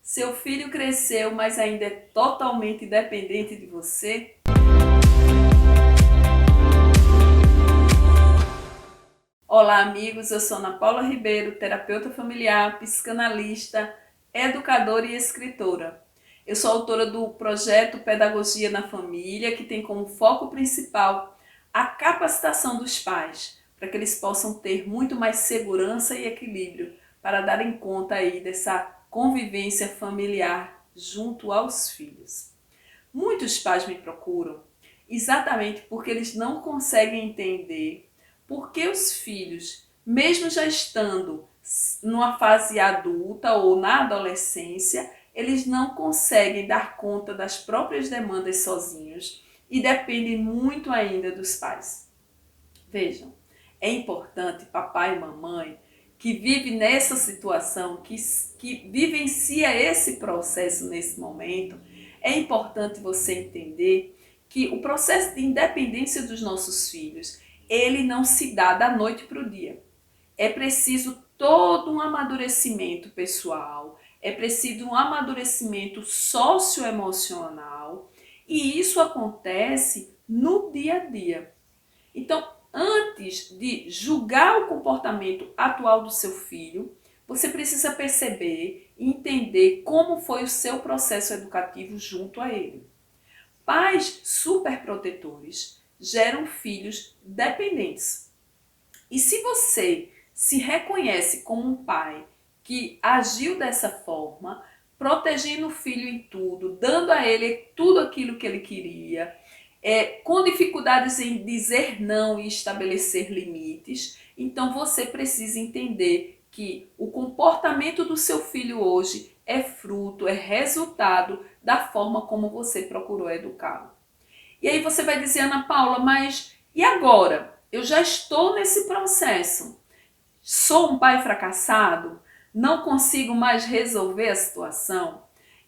Seu filho cresceu, mas ainda é totalmente dependente de você? Olá, amigos. Eu sou Ana Paula Ribeiro, terapeuta familiar, psicanalista, educadora e escritora. Eu sou autora do projeto Pedagogia na Família, que tem como foco principal a capacitação dos pais, para que eles possam ter muito mais segurança e equilíbrio para darem conta aí dessa convivência familiar junto aos filhos. Muitos pais me procuram exatamente porque eles não conseguem entender por que os filhos, mesmo já estando numa fase adulta ou na adolescência, eles não conseguem dar conta das próprias demandas sozinhos e dependem muito ainda dos pais. Vejam, é importante papai e mamãe que vive nessa situação, que vivencia esse processo nesse momento, é importante você entender que o processo de independência dos nossos filhos, ele não se dá da noite para o dia. É preciso todo um amadurecimento pessoal, é preciso um amadurecimento socioemocional, e isso acontece no dia a dia. Então, antes de julgar o comportamento atual do seu filho, você precisa perceber e entender como foi o seu processo educativo junto a ele. Pais superprotetores geram filhos dependentes. E se você se reconhece como um pai que agiu dessa forma, protegendo o filho em tudo, dando a ele tudo aquilo que ele queria, com dificuldades em dizer não e estabelecer limites, então você precisa entender que o comportamento do seu filho hoje é fruto, é resultado da forma como você procurou educá-lo. E aí você vai dizer, Ana Paula, mas e agora? Eu já estou nesse processo. Sou um pai fracassado? Não consigo mais resolver a situação?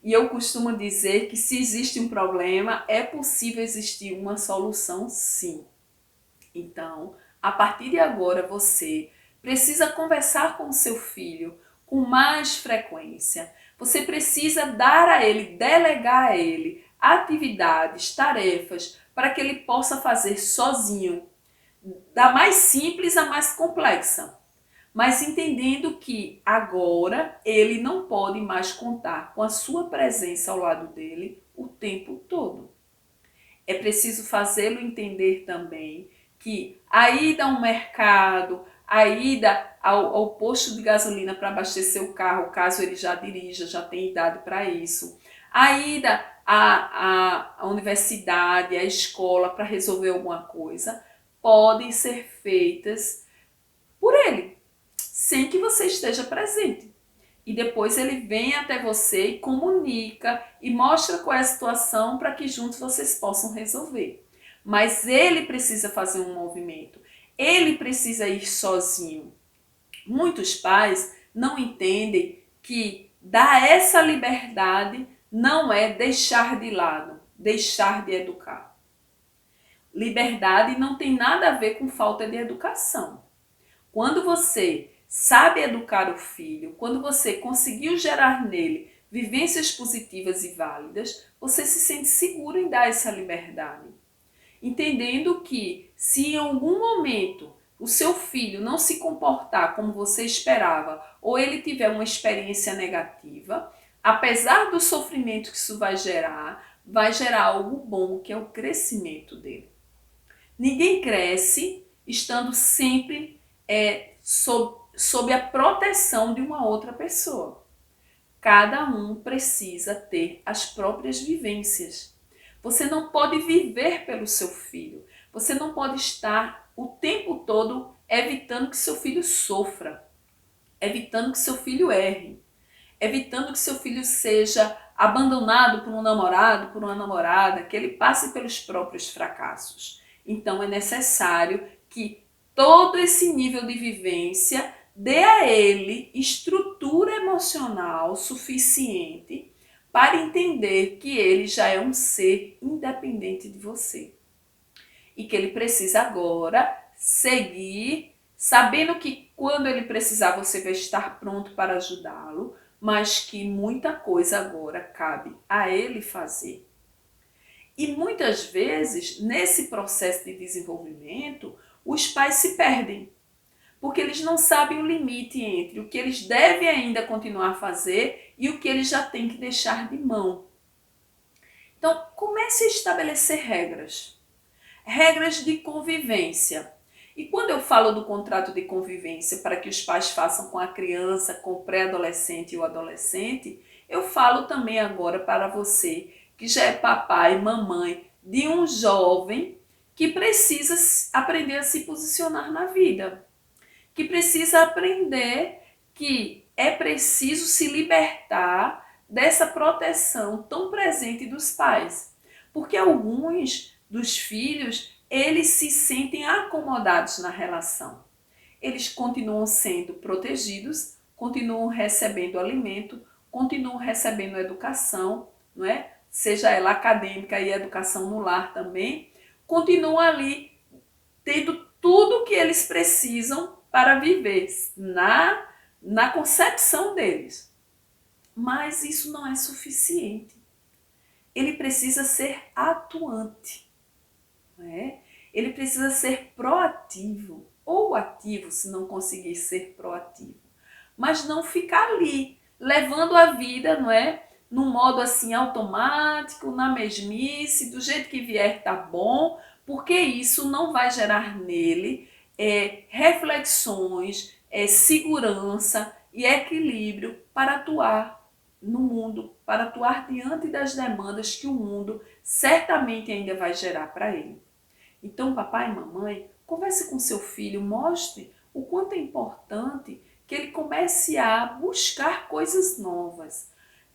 E eu costumo dizer que se existe um problema, é possível existir uma solução, sim. Então, a partir de agora, você precisa conversar com o seu filho com mais frequência. Você precisa dar a ele, delegar a ele atividades, tarefas, para que ele possa fazer sozinho, da mais simples à mais complexa. Mas entendendo que agora ele não pode mais contar com a sua presença ao lado dele o tempo todo. É preciso fazê-lo entender também que a ida ao mercado, a ida ao posto de gasolina para abastecer o carro, caso ele já dirija, já tenha idade para isso, a ida à universidade, à escola para resolver alguma coisa, podem ser feitas por ele, sem que você esteja presente. E depois ele vem até você e comunica e mostra qual é a situação para que juntos vocês possam resolver. Mas ele precisa fazer um movimento, ele precisa ir sozinho. Muitos pais não entendem que dar essa liberdade não é deixar de lado, deixar de educar. Liberdade não tem nada a ver com falta de educação. Quando você sabe educar o filho, quando você conseguiu gerar nele vivências positivas e válidas, você se sente seguro em dar essa liberdade. Entendendo que se em algum momento o seu filho não se comportar como você esperava ou ele tiver uma experiência negativa, apesar do sofrimento que isso vai gerar algo bom, que é o crescimento dele. Ninguém cresce estando sempre sob a proteção de uma outra pessoa. Cada um precisa ter as próprias vivências. Você não pode viver pelo seu filho. Você não pode estar o tempo todo evitando que seu filho sofra, evitando que seu filho erre, evitando que seu filho seja abandonado por um namorado, por uma namorada, que ele passe pelos próprios fracassos. Então é necessário que todo esse nível de vivência dê a ele estrutura emocional suficiente para entender que ele já é um ser independente de você. E que ele precisa agora seguir, sabendo que quando ele precisar você vai estar pronto para ajudá-lo, mas que muita coisa agora cabe a ele fazer. E muitas vezes, nesse processo de desenvolvimento, os pais se perdem, porque eles não sabem o limite entre o que eles devem ainda continuar a fazer e o que eles já têm que deixar de mão. Então, comece a estabelecer regras. Regras de convivência. E quando eu falo do contrato de convivência para que os pais façam com a criança, com o pré-adolescente e o adolescente, eu falo também agora para você que já é papai e mamãe de um jovem que precisa aprender a se posicionar na vida, que precisa aprender que é preciso se libertar dessa proteção tão presente dos pais. Porque alguns dos filhos, eles se sentem acomodados na relação. Eles continuam sendo protegidos, continuam recebendo alimento, continuam recebendo educação, não é? Seja ela acadêmica e educação no lar também, continuam ali tendo tudo o que eles precisam para viver na concepção deles. Mas isso não é suficiente. Ele precisa ser atuante. Não é? Ele precisa ser proativo ou ativo, se não conseguir ser proativo. Mas não ficar ali, levando a vida, não é? Num modo assim automático, na mesmice, do jeito que vier tá bom, porque isso não vai gerar nele reflexões, segurança e equilíbrio para atuar no mundo, para atuar diante das demandas que o mundo certamente ainda vai gerar para ele. Então, papai e mamãe, converse com seu filho, mostre o quanto é importante que ele comece a buscar coisas novas,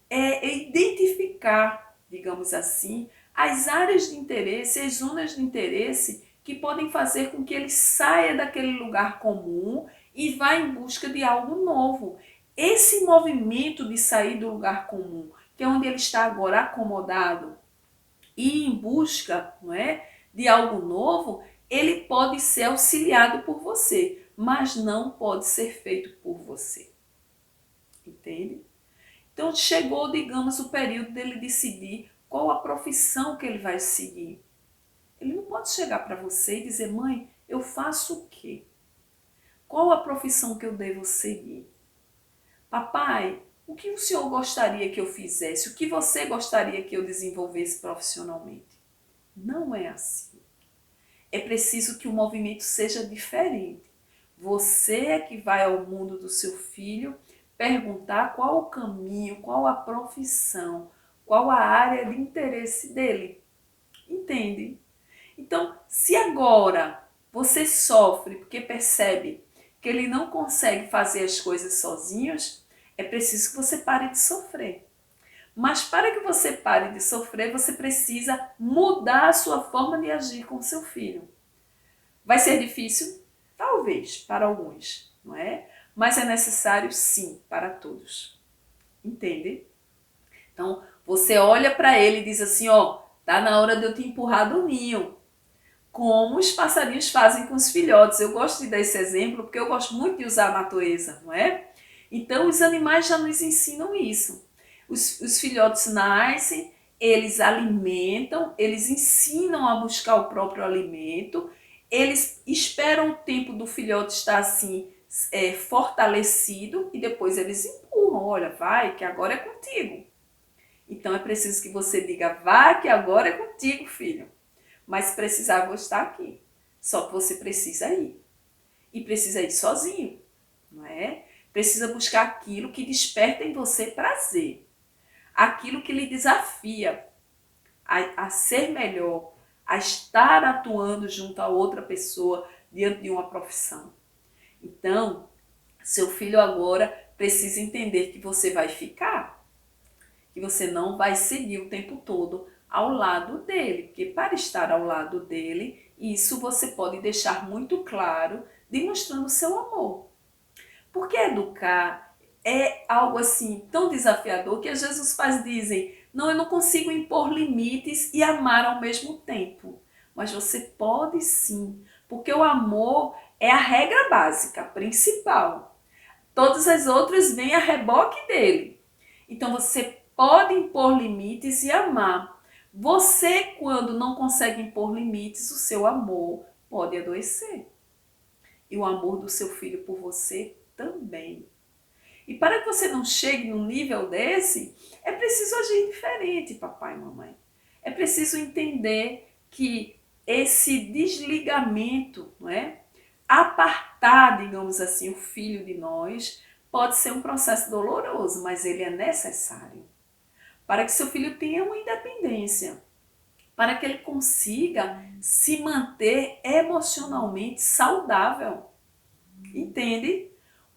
identificar, digamos assim, as áreas de interesse, as zonas de interesse que podem fazer com que ele saia daquele lugar comum e vá em busca de algo novo. Esse movimento de sair do lugar comum, que é onde ele está agora acomodado, e em busca, não é, de algo novo, ele pode ser auxiliado por você, mas não pode ser feito por você. Entende? Então chegou, digamos, o período dele decidir qual a profissão que ele vai seguir. Ele não pode chegar para você e dizer: mãe, eu faço o quê? Qual a profissão que eu devo seguir? Papai, o que o senhor gostaria que eu fizesse? O que você gostaria que eu desenvolvesse profissionalmente? Não é assim. É preciso que o movimento seja diferente. Você é que vai ao mundo do seu filho perguntar qual o caminho, qual a profissão, qual a área de interesse dele. Entende? Então, se agora você sofre porque percebe que ele não consegue fazer as coisas sozinhos, é preciso que você pare de sofrer. Mas para que você pare de sofrer, você precisa mudar a sua forma de agir com seu filho. Vai ser difícil? Talvez, para alguns, não é? Mas é necessário sim, para todos. Entende? Então, você olha para ele e diz assim, ó, tá na hora de eu te empurrar do ninho. Como os passarinhos fazem com os filhotes. Eu gosto de dar esse exemplo porque eu gosto muito de usar a natureza, não é? Então, os animais já nos ensinam isso. Os filhotes nascem, eles alimentam, eles ensinam a buscar o próprio alimento, eles esperam o tempo do filhote estar assim, fortalecido, e depois eles empurram, olha, vai, que agora é contigo. Então é preciso que você diga, vá, que agora é contigo, filho. Mas se precisar, eu vou estar aqui. Só que você precisa ir. E precisa ir sozinho, não é? Precisa buscar aquilo que desperta em você prazer. Aquilo que lhe desafia a ser melhor, a estar atuando junto a outra pessoa diante de uma profissão. Então, seu filho agora precisa entender que você vai ficar, que você não vai seguir o tempo todo ao lado dele, porque para estar ao lado dele, isso você pode deixar muito claro, demonstrando seu amor. Porque educar é algo assim tão desafiador que às vezes os pais dizem, não, eu não consigo impor limites e amar ao mesmo tempo. Mas você pode sim, porque o amor é a regra básica, principal. Todas as outras vêm a reboque dele. Então você pode impor limites e amar. Você, quando não consegue impor limites, o seu amor pode adoecer. E o amor do seu filho por você também. E para que você não chegue num nível desse, é preciso agir diferente, papai e mamãe. É preciso entender que esse desligamento, não é? Apartar, digamos assim, o filho de nós, pode ser um processo doloroso, mas ele é necessário para que seu filho tenha uma independência, para que ele consiga se manter emocionalmente saudável. Entende?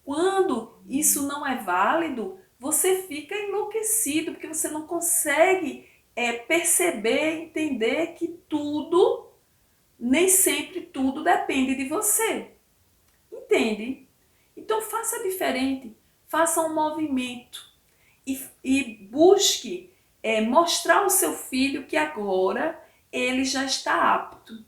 Quando isso não é válido, você fica enlouquecido, porque você não consegue perceber, entender que tudo, nem sempre tudo depende de você. Entende? Então faça diferente, faça um movimento e busque mostrar ao seu filho que agora ele já está apto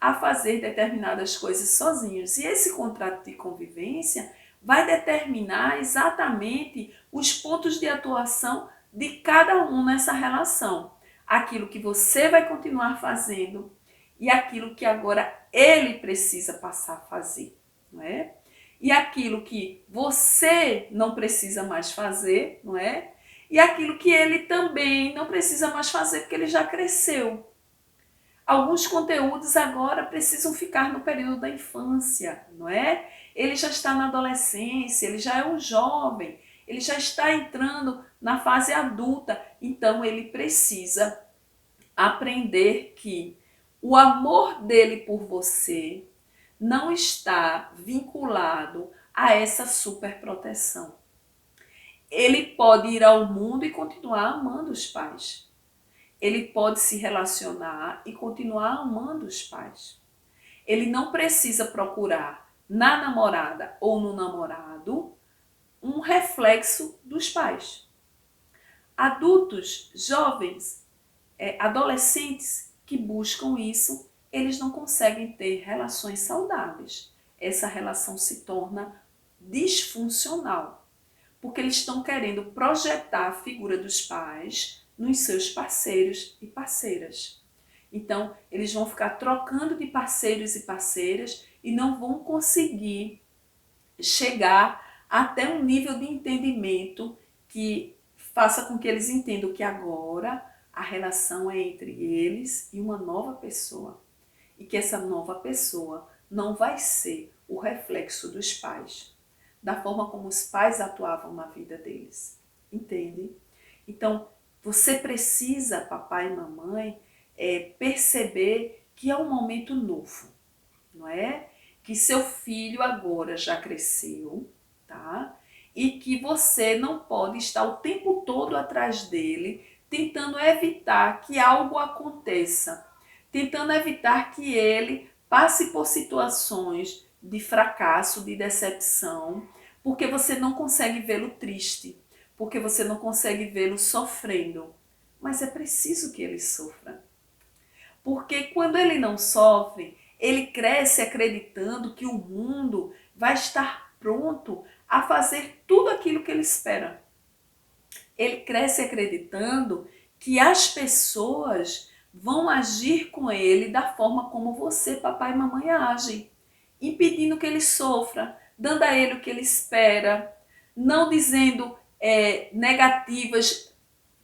a fazer determinadas coisas sozinhos. E esse contrato de convivência vai determinar exatamente os pontos de atuação de cada um nessa relação. Aquilo que você vai continuar fazendo e aquilo que agora ele precisa passar a fazer, não é? E aquilo que você não precisa mais fazer, não é? E aquilo que ele também não precisa mais fazer porque ele já cresceu. Alguns conteúdos agora precisam ficar no período da infância, não é? Ele já está na adolescência, ele já é um jovem, ele já está entrando na fase adulta, então ele precisa aprender que o amor dele por você não está vinculado a essa superproteção. Ele pode ir ao mundo e continuar amando os pais. Ele pode se relacionar e continuar amando os pais. Ele não precisa procurar na namorada ou no namorado um reflexo dos pais. Adultos, jovens, adolescentes que buscam isso, eles não conseguem ter relações saudáveis. Essa relação se torna disfuncional, porque eles estão querendo projetar a figura dos pais nos seus parceiros e parceiras. Então, eles vão ficar trocando de parceiros e parceiras e não vão conseguir chegar até um nível de entendimento que faça com que eles entendam que agora a relação é entre eles e uma nova pessoa. E que essa nova pessoa não vai ser o reflexo dos pais, da forma como os pais atuavam na vida deles. Entende? Então, você precisa, papai e mamãe, perceber que é um momento novo, não é? Que seu filho agora já cresceu, tá? E que você não pode estar o tempo todo atrás dele, tentando evitar que algo aconteça, tentando evitar que ele passe por situações de fracasso, de decepção, porque você não consegue vê-lo triste, porque você não consegue vê-lo sofrendo. Mas é preciso que ele sofra. Porque quando ele não sofre, ele cresce acreditando que o mundo vai estar pronto a fazer tudo aquilo que ele espera. Ele cresce acreditando que as pessoas vão agir com ele da forma como você, papai e mamãe, agem, impedindo que ele sofra, dando a ele o que ele espera, não dizendo negativas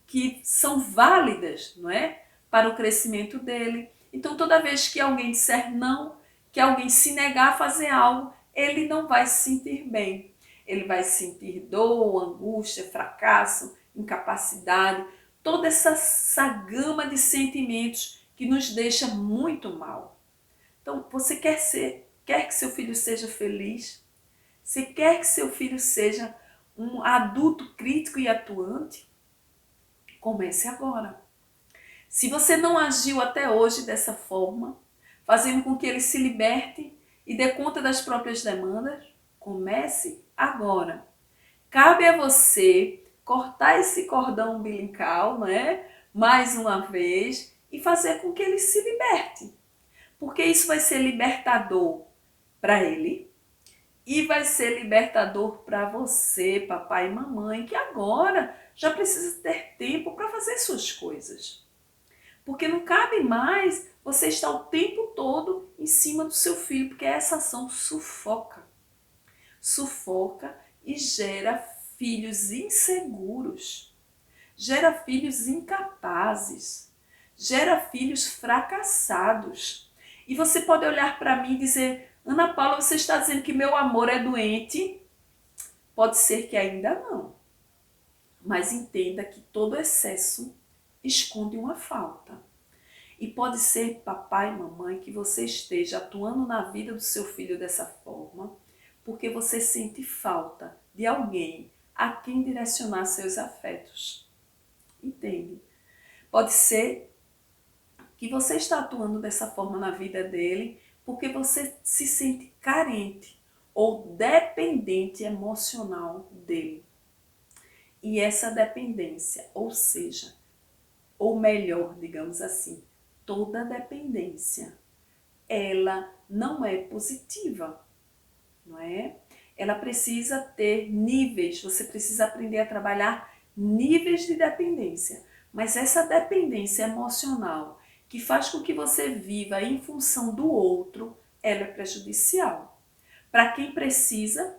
que são válidas, não é? Para o crescimento dele. Então, toda vez que alguém disser não, que alguém se negar a fazer algo, ele não vai se sentir bem. Ele vai sentir dor, angústia, fracasso, incapacidade, toda essa gama de sentimentos que nos deixa muito mal. Então, você quer que seu filho seja feliz? Você quer que seu filho seja um adulto crítico e atuante? Comece agora. Se você não agiu até hoje dessa forma, fazendo com que ele se liberte e dê conta das próprias demandas, comece agora. Cabe a você cortar esse cordão umbilical, né? Mais uma vez, e fazer com que ele se liberte. Porque isso vai ser libertador para ele e vai ser libertador para você, papai e mamãe, que agora já precisa ter tempo para fazer suas coisas. Porque não cabe mais você estar o tempo todo em cima do seu filho, porque essa ação sufoca. Sufoca e gera filhos inseguros, gera filhos incapazes, gera filhos fracassados. E você pode olhar para mim e dizer: Ana Paula, você está dizendo que meu amor é doente? Pode ser que ainda não. Mas entenda que todo excesso esconde uma falta. E pode ser, papai e mamãe, que você esteja atuando na vida do seu filho dessa forma, porque você sente falta de alguém a quem direcionar seus afetos. Entende? Pode ser que você está atuando dessa forma na vida dele porque você se sente carente ou dependente emocional dele. E essa dependência, ou seja, ou melhor, digamos assim, toda dependência, ela não é positiva, não é? Ela precisa ter níveis, você precisa aprender a trabalhar níveis de dependência. Mas essa dependência emocional que faz com que você viva em função do outro, ela é prejudicial. Para quem precisa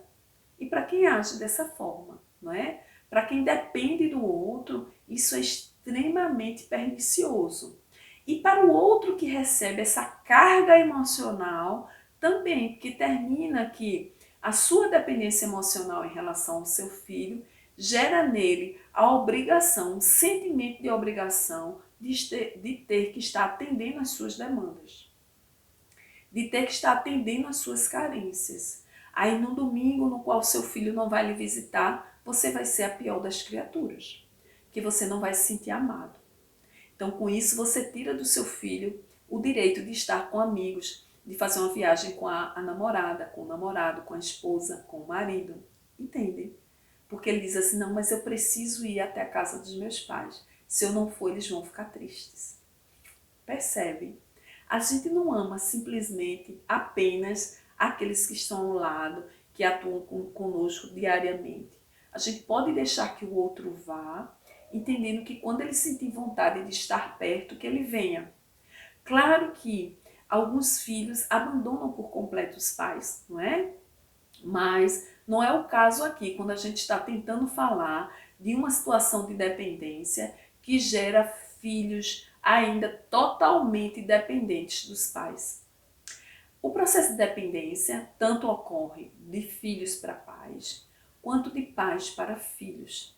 e para quem age dessa forma, não é? Para quem depende do outro, isso é extremamente pernicioso. E para o outro que recebe essa carga emocional, também, porque termina que a sua dependência emocional em relação ao seu filho gera nele a obrigação, um sentimento de obrigação de ter que estar atendendo às suas demandas, de ter que estar atendendo às suas carências. Aí no domingo no qual seu filho não vai lhe visitar, você vai ser a pior das criaturas, que você não vai se sentir amado. Então com isso você tira do seu filho o direito de estar com amigos, de fazer uma viagem com a namorada, com o namorado, com a esposa, com o marido. Entende? Porque ele diz assim: não, mas eu preciso ir até a casa dos meus pais. Se eu não for, eles vão ficar tristes. Percebe? A gente não ama simplesmente apenas aqueles que estão ao lado, que atuam conosco diariamente. A gente pode deixar que o outro vá, entendendo que quando ele sentir vontade de estar perto, que ele venha. Claro que alguns filhos abandonam por completo os pais, não é? Mas não é o caso aqui, quando a gente está tentando falar de uma situação de dependência que gera filhos ainda totalmente dependentes dos pais. O processo de dependência tanto ocorre de filhos para pais, quanto de pais para filhos.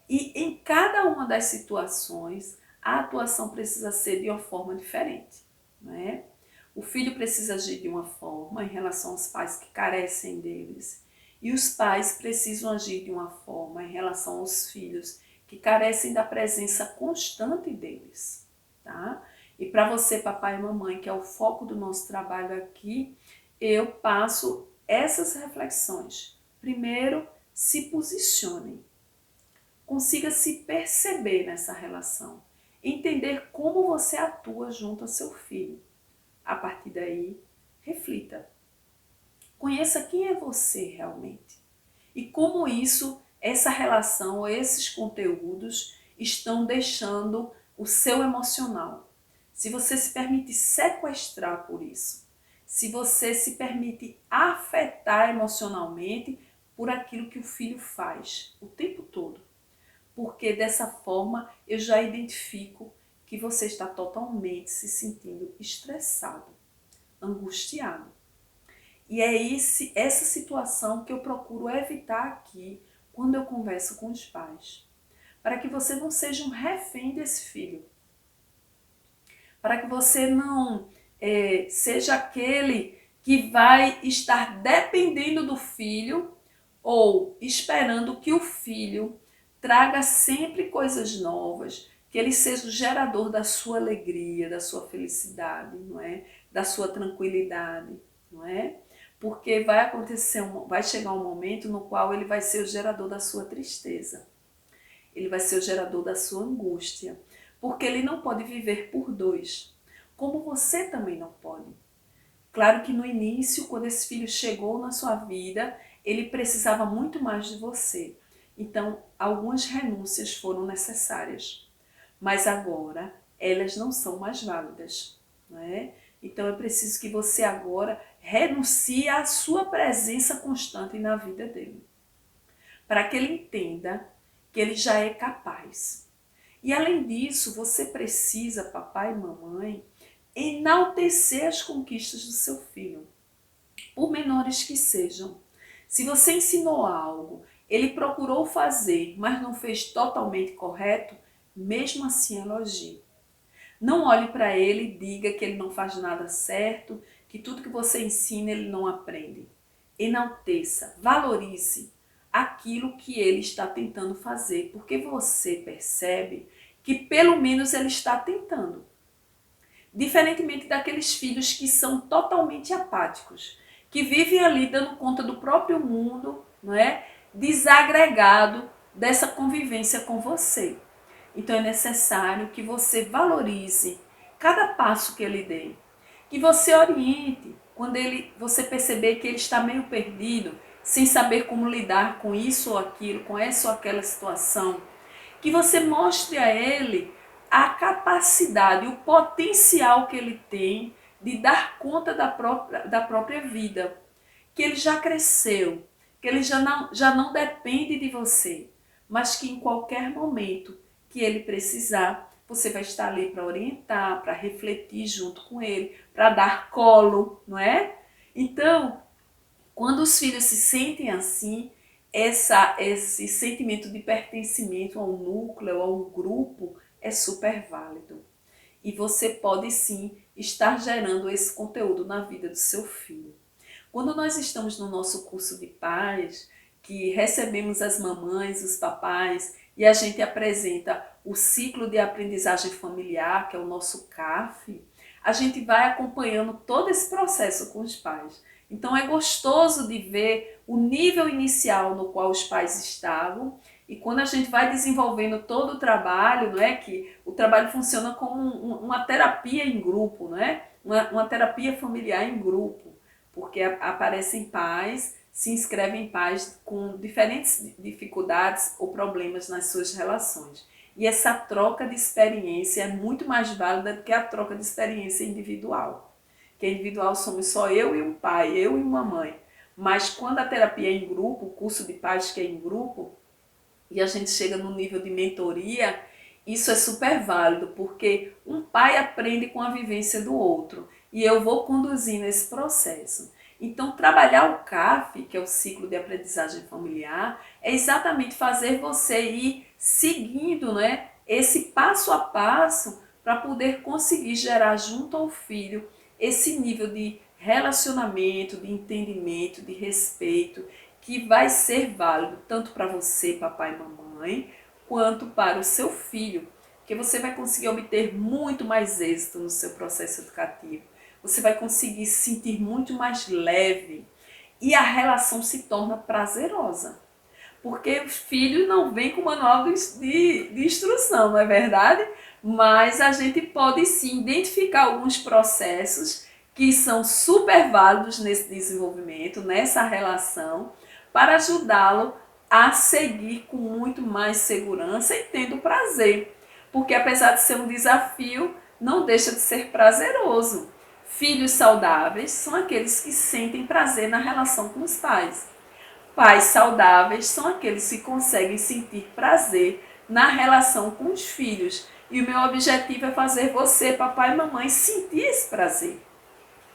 E em cada uma das situações, a atuação precisa ser de uma forma diferente, não é? O filho precisa agir de uma forma em relação aos pais que carecem deles. E os pais precisam agir de uma forma em relação aos filhos que carecem da presença constante deles. Tá? E para você, papai e mamãe, que é o foco do nosso trabalho aqui, eu passo essas reflexões. Primeiro, se posicionem. Consiga se perceber nessa relação. Entender como você atua junto ao seu filho. A partir daí, reflita. Conheça quem é você realmente. E como isso, essa relação, ou esses conteúdos estão deixando o seu emocional. Se você se permite sequestrar por isso. Se você se permite afetar emocionalmente por aquilo que o filho faz o tempo todo. Porque dessa forma eu já identifico que você está totalmente se sentindo estressado, angustiado. E é essa situação que eu procuro evitar aqui quando eu converso com os pais. Para que você não seja um refém desse filho. Para que você não seja aquele que vai estar dependendo do filho ou esperando que o filho traga sempre coisas novas, que ele seja o gerador da sua alegria, da sua felicidade, não é? Da sua tranquilidade, não é? Porque vai chegar um momento no qual ele vai ser o gerador da sua tristeza. Ele vai ser o gerador da sua angústia, porque ele não pode viver por dois, como você também não pode. Claro que no início, quando esse filho chegou na sua vida, ele precisava muito mais de você. Então, algumas renúncias foram necessárias, mas agora elas não são mais válidas, não é? Então, é preciso que você agora renuncie à sua presença constante na vida dele, para que ele entenda que ele já é capaz. E além disso, você precisa, papai e mamãe, enaltecer as conquistas do seu filho, por menores que sejam. Se você ensinou algo, ele procurou fazer, mas não fez totalmente correto, mesmo assim elogie. Não olhe para ele e diga que ele não faz nada certo, que tudo que você ensina ele não aprende. Enalteça, valorize aquilo que ele está tentando fazer, porque você percebe que pelo menos ele está tentando. Diferentemente daqueles filhos que são totalmente apáticos, que vivem ali dando conta do próprio mundo, não é? Desagregado dessa convivência com você. Então é necessário que você valorize cada passo que ele dê, que você oriente quando você perceber que ele está meio perdido, sem saber como lidar com isso ou aquilo, com essa ou aquela situação, que você mostre a ele a capacidade, o potencial que ele tem de dar conta da própria vida, que ele já cresceu, que ele já não depende de você, mas que em qualquer momento que ele precisar, você vai estar ali para orientar, para refletir junto com ele, para dar colo, não é? Então, quando os filhos se sentem assim, esse sentimento de pertencimento a um núcleo, a um grupo, é super válido. E você pode sim estar gerando esse conteúdo na vida do seu filho. Quando nós estamos no nosso curso de pais, que recebemos as mamães, os papais, e a gente apresenta o ciclo de aprendizagem familiar, que é o nosso CAF, a gente vai acompanhando todo esse processo com os pais. Então é gostoso de ver o nível inicial no qual os pais estavam, e quando a gente vai desenvolvendo todo o trabalho, não é, que o trabalho funciona como uma terapia em grupo, não é? Uma terapia familiar em grupo, porque aparecem pais, se inscrevem pais com diferentes dificuldades ou problemas nas suas relações. E essa troca de experiência é muito mais válida do que a troca de experiência individual. Que individual somos só eu e um pai, eu e uma mãe. Mas quando a terapia é em grupo, o curso de pais que é em grupo, e a gente chega no nível de mentoria, isso é super válido, porque um pai aprende com a vivência do outro, e eu vou conduzindo esse processo. Então, trabalhar o CAF, que é o ciclo de aprendizagem familiar, é exatamente fazer você ir seguindo, né, esse passo a passo para poder conseguir gerar junto ao filho esse nível de relacionamento, de entendimento, de respeito, que vai ser válido tanto para você, papai e mamãe, quanto para o seu filho, porque você vai conseguir obter muito mais êxito no seu processo educativo. Você vai conseguir se sentir muito mais leve e a relação se torna prazerosa. Porque os filhos não vêm com manual de instrução, não é verdade? Mas a gente pode sim identificar alguns processos que são super válidos nesse desenvolvimento, nessa relação, para ajudá-lo a seguir com muito mais segurança e tendo prazer. Porque apesar de ser um desafio, não deixa de ser prazeroso. Filhos saudáveis são aqueles que sentem prazer na relação com os pais. Pais saudáveis são aqueles que conseguem sentir prazer na relação com os filhos. E o meu objetivo é fazer você, papai e mamãe, sentir esse prazer.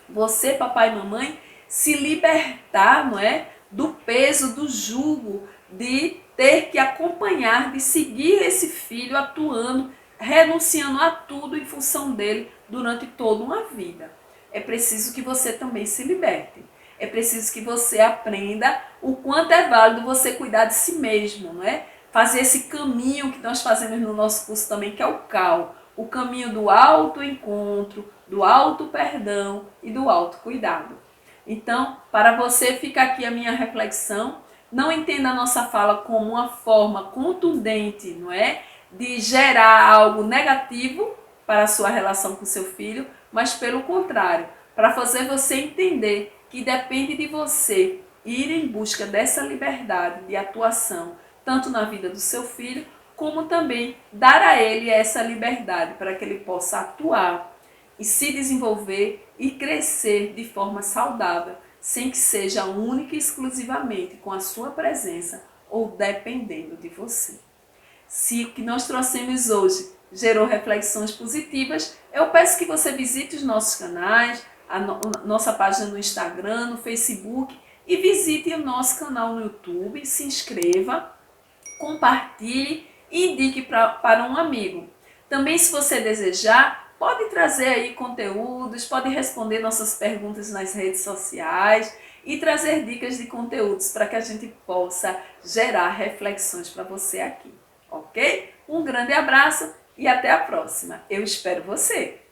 Você, papai e mamãe, se libertar, não é, do peso, do jugo, de ter que acompanhar, de seguir esse filho atuando, renunciando a tudo em função dele durante toda uma vida. É preciso que você também se liberte. É preciso que você aprenda o quanto é válido você cuidar de si mesmo, não é? Fazer esse caminho que nós fazemos no nosso curso também, que é o CAL, o caminho do autoencontro, do auto-perdão e do autocuidado. Então, para você fica aqui a minha reflexão. Não entenda a nossa fala como uma forma contundente, não é? De gerar algo negativo para a sua relação com seu filho, mas pelo contrário, para fazer você entender que depende de você ir em busca dessa liberdade de atuação tanto na vida do seu filho, como também dar a ele essa liberdade para que ele possa atuar e se desenvolver e crescer de forma saudável, sem que seja única e exclusivamente com a sua presença ou dependendo de você. Se o que nós trouxemos hoje gerou reflexões positivas, eu peço que você visite os nossos canais, nossa página no Instagram, no Facebook e visite o nosso canal no YouTube, se inscreva, compartilhe e indique para um amigo. Também, se você desejar, pode trazer aí conteúdos, pode responder nossas perguntas nas redes sociais e trazer dicas de conteúdos para que a gente possa gerar reflexões para você aqui, ok? Um grande abraço e até a próxima. Eu espero você!